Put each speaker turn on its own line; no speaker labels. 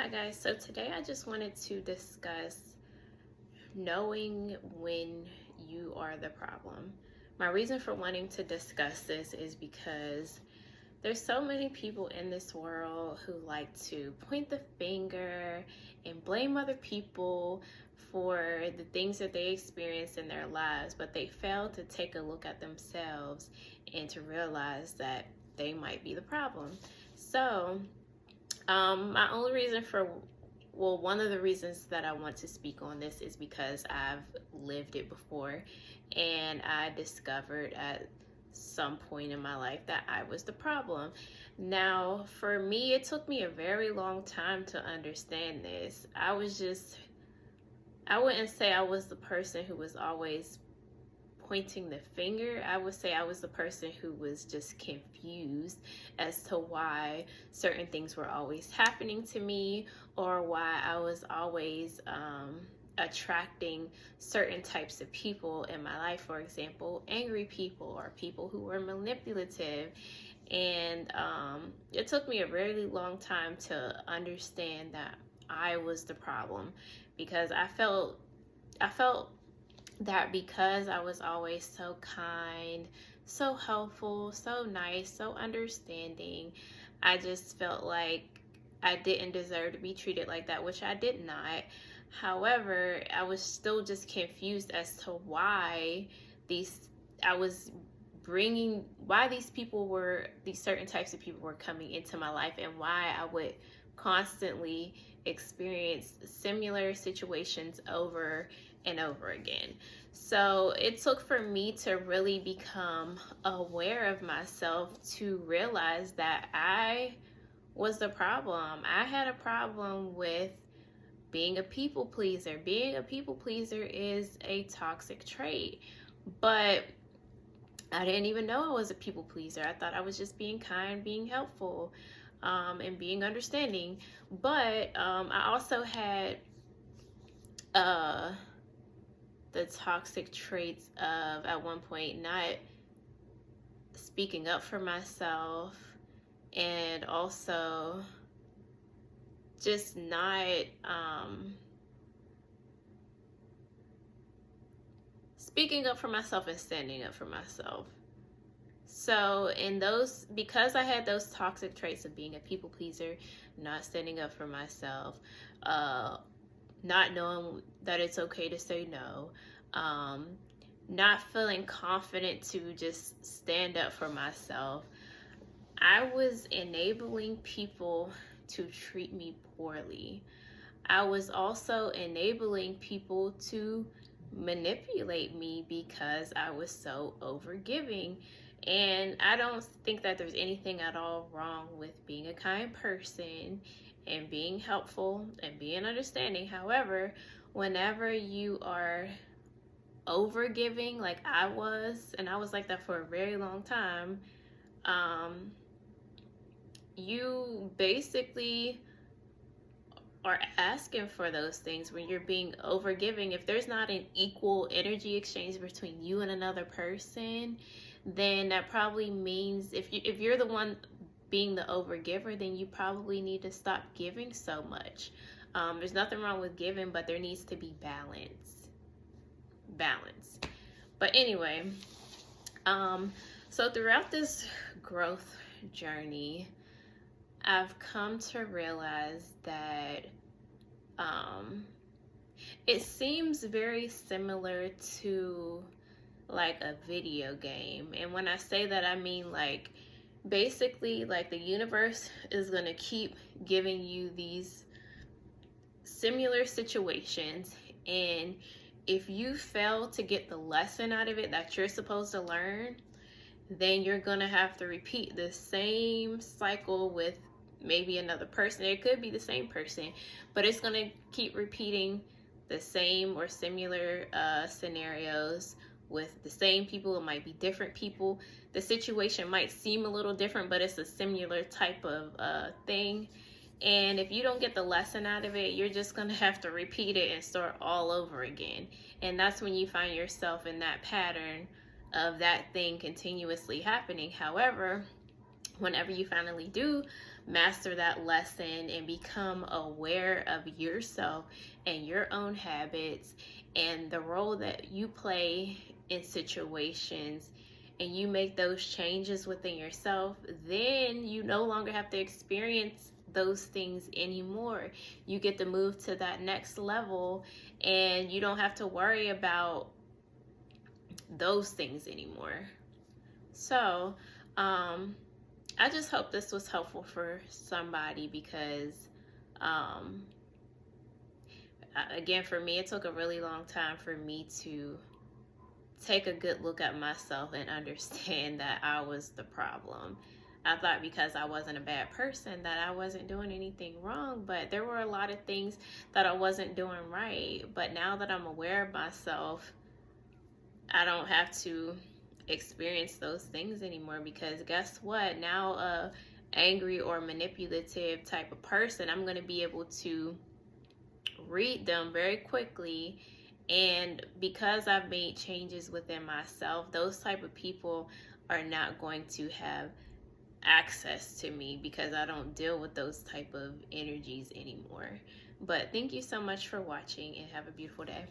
Hi guys, so today I just wanted to discuss knowing when you are the problem. My reason for wanting to discuss this is because there's so many people in this world who like to point the finger and blame other people for the things that they experience in their lives, but they fail to take a look at themselves and to realize that they might be the problem. So, my only reason for, well, one of the reasons that I want to speak on this is because I've lived it before, and I discovered at some point in my life that I was the problem. Now, for me, it took me a very long time to understand this. I wouldn't say I was the person who was always pointing the finger. I would say I was the person who was just confused as to why certain things were always happening to me, or why I was always attracting certain types of people in my life. For example, angry people or people who were manipulative. And it took me a really long time to understand that I was the problem, because I felt that because I was always so kind, so helpful, so nice, so understanding, I just felt like I didn't deserve to be treated like that, which I did not. However, I was still just confused as to why these I was bringing why these certain types of people were coming into my life, and why I would constantly experience similar situations over and over again. So it took for me to really become aware of myself to realize that I was the problem. I had a problem with being a people pleaser. Being a people pleaser is a toxic trait, but I didn't even know I was a people pleaser. I thought I was just being kind, being helpful, and being understanding. But I also had uh, the toxic traits of, at one point, not speaking up for myself, and also just not speaking up for myself and standing up for myself. So, because I had those toxic traits of being a people pleaser, not standing up for myself, not knowing that it's okay to say no, um, not feeling confident to just stand up for myself, I was enabling people to treat me poorly. I was also enabling people to manipulate me because I was so overgiving. And I don't think that there's anything at all wrong with being a kind person and being helpful and being understanding. However, whenever you are overgiving like I was, and I was like that for a very long time, you basically are asking for those things when you're being overgiving. If there's not an equal energy exchange between you and another person, then that probably means if you're the one being the overgiver, then you probably need to stop giving so much. There's nothing wrong with giving, but there needs to be balance. But anyway, so throughout this growth journey, I've come to realize that it seems very similar to like a video game. And when I say that, I mean like basically like the universe is going to keep giving you these similar situations, and if you fail to get the lesson out of it that you're supposed to learn, then you're going to have to repeat the same cycle with maybe another person. It could be the same person, but it's going to keep repeating the same or similar scenarios with the same people. It might be different people. The situation might seem a little different, but it's a similar type of thing. And if you don't get the lesson out of it, you're just going to have to repeat it and start all over again. And that's when you find yourself in that pattern of that thing continuously happening. However, whenever you finally do master that lesson and become aware of yourself and your own habits and the role that you play in situations, and you make those changes within yourself, then you no longer have to experience those things anymore. You get to move to that next level, and you don't have to worry about those things anymore. So, I just hope this was helpful for somebody, because, again, for me, it took a really long time for me to take a good look at myself and understand that I was the problem. I thought because I wasn't a bad person that I wasn't doing anything wrong, but there were a lot of things that I wasn't doing right. But now that I'm aware of myself, I don't have to experience those things anymore, because guess what? Now a angry or manipulative type of person, I'm going to be able to read them very quickly. And because I've made changes within myself, those type of people are not going to have access to me, because I don't deal with those type of energies anymore. But thank you so much for watching, and have a beautiful day.